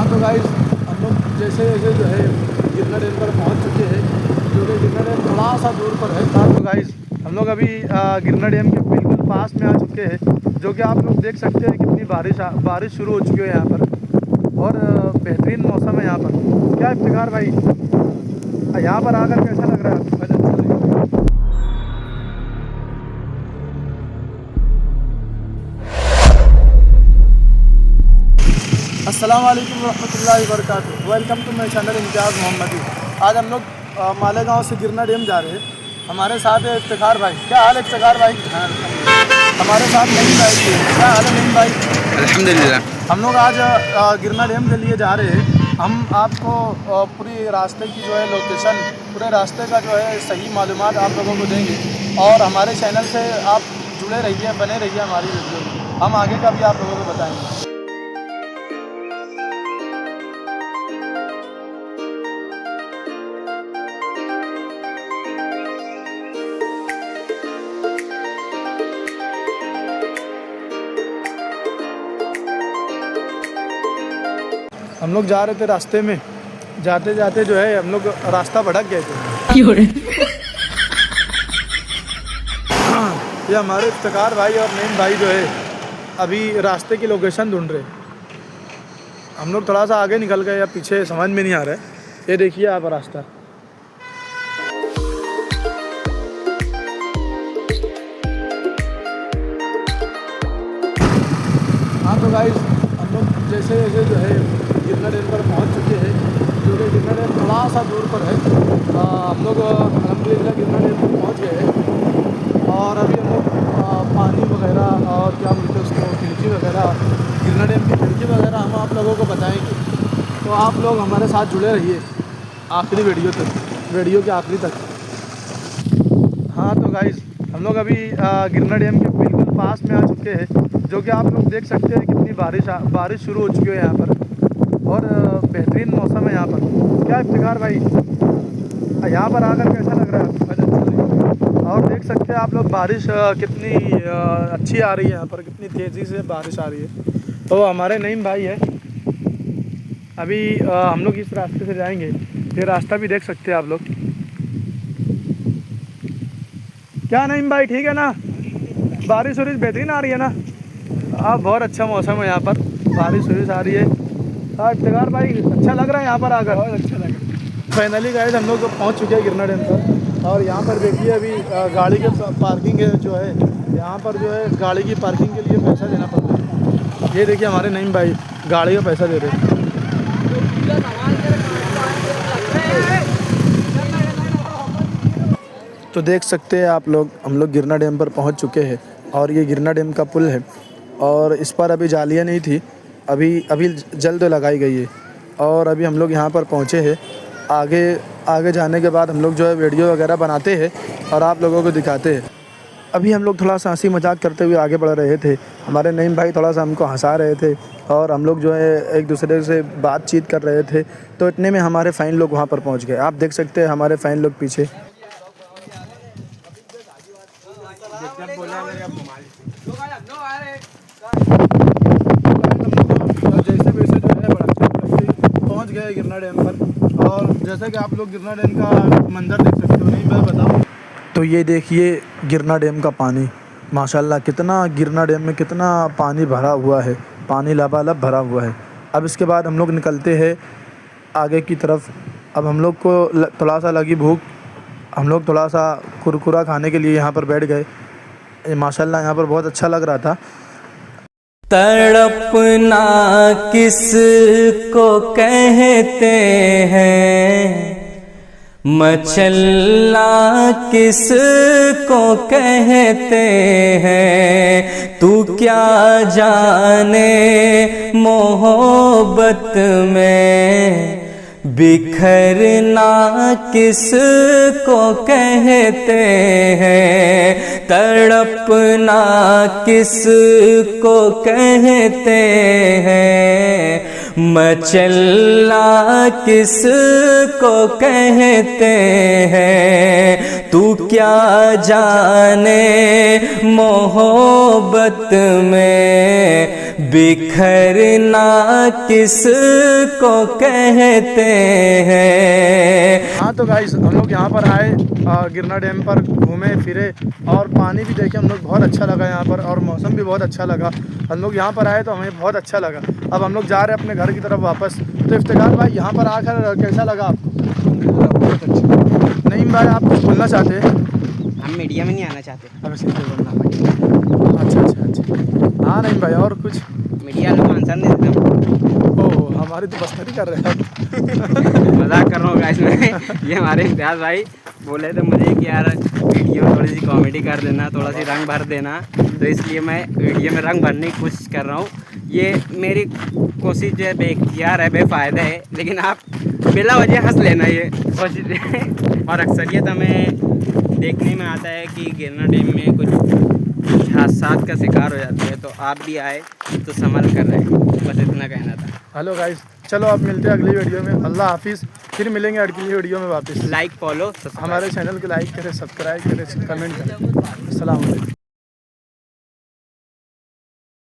हाँ तो गाइस हम लोग जैसे जैसे जो है गिरना डैम पर पहुंच चुके हैं, जो कि गिरना डैम थोड़ा सा दूर पर है। हाँ तो गाइस हम लोग अभी गिरना डैम के बिल्कुल पास में आ चुके हैं, जो कि आप लोग देख सकते हैं कितनी बारिश शुरू हो चुकी है यहाँ पर और बेहतरीन मौसम है यहाँ पर। क्या इफ्तिखार भाई, यहाँ पर आकर कैसा लग रहा है आपको? अस्सलाम वालेकुम रहमतुल्लाहि व बरकातुहू। वेलकम टू माई चैनल इम्तियाज़ मोहम्मदी। आज हम लोग मालेगांव से गिरना डैम जा रहे हैं। हमारे साथ है इफ्तिखार भाई। क्या हाल है इफ्तिखार भाई? हमारे साथ नईम भाई भी है। क्या हाल है नईम भाई? अल्हम्दुलिल्लाह। हम लोग आज गिरना डैम के लिए जा रहे हैं। हम आपको पूरी रास्ते की जो है लोकेशन, पूरे रास्ते का जो है सही मालूमात आप लोगों को देंगे और हमारे चैनल से आप जुड़े रहिए, बने रहिए हमारी वीडियो। हम आगे का भी आप लोगों को बताएँगे। हम लोग जा रहे थे, रास्ते में जाते जाते जो है हम लोग रास्ता भटक गए थे। ये हमारे इफ्तिखार भाई और नईम भाई जो है अभी रास्ते की लोकेशन ढूंढ रहे। हम लोग थोड़ा सा आगे निकल गए या पीछे समझ में नहीं आ रहा है। ये देखिए आप रास्ता। हाँ तो गाइस हम लोग जैसे जैसे जो है गिरना डैम पर पहुंच चुके हैं, जो कि गिरना डैम थोड़ा सा दूर पर है। हम लोग अल्हम्दुलिल्लाह गिरना डैम पर पहुंच गए हैं और अभी हम लोग पानी वगैरह और क्या बोलते हैं उसको, खिड़की वगैरह, गिरना डैम की खिड़की वगैरह हम आप लोगों को बताएंगे। तो आप लोग हमारे साथ जुड़े रहिए आखिरी वीडियो तक, वीडियो के आखिरी तक। हाँ तो गाइस हम लोग अभी गिरना डैम के बिल्कुल पास में आ चुके हैं, जो कि आप लोग देख सकते हैं कितनी बारिश शुरू हो चुकी है यहाँ पर और बेहतरीन मौसम है यहाँ पर। क्या इफ्तिखार भाई, यहाँ पर आकर कैसा लग रहा है आपको? और देख सकते हैं आप लोग बारिश कितनी अच्छी आ रही है यहाँ पर, कितनी तेज़ी से बारिश आ रही है। तो हमारे नईम भाई है, अभी हम लोग इस रास्ते से जाएंगे। ये रास्ता भी देख सकते हैं आप लोग। क्या नईम भाई, ठीक है ना? बारिश वारिश बेहतरीन आ रही है ना? बहुत अच्छा मौसम है यहाँ पर, बारिश वारिश आ रही है। हाँ इफ्तिखार भाई, अच्छा लग रहा है यहाँ पर आकर? बहुत अच्छा लग रहा है। फाइनली गाइस हम लोग पहुँच चुके हैं गिरना डैम पर और यहाँ पर देखिए अभी गाड़ी के पार्किंग जो है, यहाँ पर जो है गाड़ी की पार्किंग के लिए पैसा देना पड़ता है। ये देखिए हमारे नईम भाई गाड़ी का पैसा दे रहे हैं। तो देख सकते हैं आप लोग, हम लोग गिरना डैम पर पहुँच चुके हैं और ये गिरना डैम का पुल है और इस पर अभी जालियाँ नहीं थी, अभी जल्द लगाई गई है और अभी हम लोग यहाँ पर पहुँचे हैं। आगे जाने के बाद हम लोग जो है वीडियो वगैरह बनाते हैं और आप लोगों को दिखाते हैं। अभी हम लोग थोड़ा सा हंसी मजाक करते हुए आगे बढ़ रहे थे। हमारे नईम भाई थोड़ा सा हमको हंसा रहे थे और हम लोग जो है एक दूसरे से बातचीत कर रहे थे। तो इतने में हमारे फ़ैन लोग वहाँ पर पहुँच गए। आप देख सकते हैं हमारे फ़ैन लोग पीछे। जैसे वैसे जो है बड़ा पहुंच गए गिरना डैम पर और जैसे कि आप लोग गिरना डैम का मंजर देख सकते हो। नहीं मैं बताऊं तो ये देखिए गिरना डैम का पानी, माशाल्लाह कितना गिरना डैम में कितना पानी भरा हुआ है, पानी लबालब भरा हुआ है। अब इसके बाद हम लोग निकलते हैं आगे की तरफ। अब हम लोग को थोड़ा सा लगी भूख, हम लोग थोड़ा सा कुरकुरा खाने के लिए यहाँ पर बैठ गए। माशाल्लाह यहाँ पर बहुत अच्छा लग रहा था। तड़पना किस को कहते हैं, मचलना किस को कहते हैं, तू क्या जाने मोहब्बत में बिखरना किस को कहते हैं, तड़पना किस को कहते हैं, मचलना किस को कहते हैं, तू क्या जाने मोहब्बत में बिखरना किसको कहते हैं। हाँ तो गाइस हम लोग यहाँ पर आए, गिरना डैम पर घूमे फिरे और पानी भी देखे हम लोग, बहुत अच्छा लगा यहाँ पर और मौसम भी बहुत अच्छा लगा। हम लोग यहाँ पर आए तो हमें बहुत अच्छा लगा। अब हम लोग जा रहे हैं अपने घर की तरफ वापस। तो इफ्तिखार भाई यहाँ पर आकर कैसा लगा आपको? बहुत अच्छा। नईम भाई आप कुछ बोलना चाहते हैं? हम मीडिया में नहीं आना चाहते। अब ऐसे क्यों बोलना भाई? अच्छा। हाँ नईम भाई और कुछ? मीडिया लोग आंसर नहीं देते। ओह हमारी तो बस्तरी कर रहे हैं। मजाक कर रहा हूँ गाइस मैं। ये हमारे इम्तियाज़ भाई बोले थे मुझे कि यार वीडियो में थोड़ी सी कॉमेडी कर देना, थोड़ा सी रंग भर देना, तो इसलिए मैं वीडियो में रंग भरने की कोशिश कर रहा हूँ। ये मेरी कोशिश जो है बेख्तियार है, बेफ़ायदा है, लेकिन आप बिला वजह हंस लेना ये कोशिश है। और अक्सरियत हमें देखने में आता है कि गिरना डैम में कुछ हादसा का शिकार हो जाते हैं, तो आप भी आए तो संभल कर रहे हैं, बस इतना कहना था। हेलो गाइस, चलो अब मिलते हैं अगली वीडियो में। अल्लाह हाफिज़, फिर मिलेंगे अगली वीडियो में वापस। लाइक फॉलो हमारे चैनल को लाइक करें, सब्सक्राइब करें, कमेंट करें। अस्सलाम वालेकुम।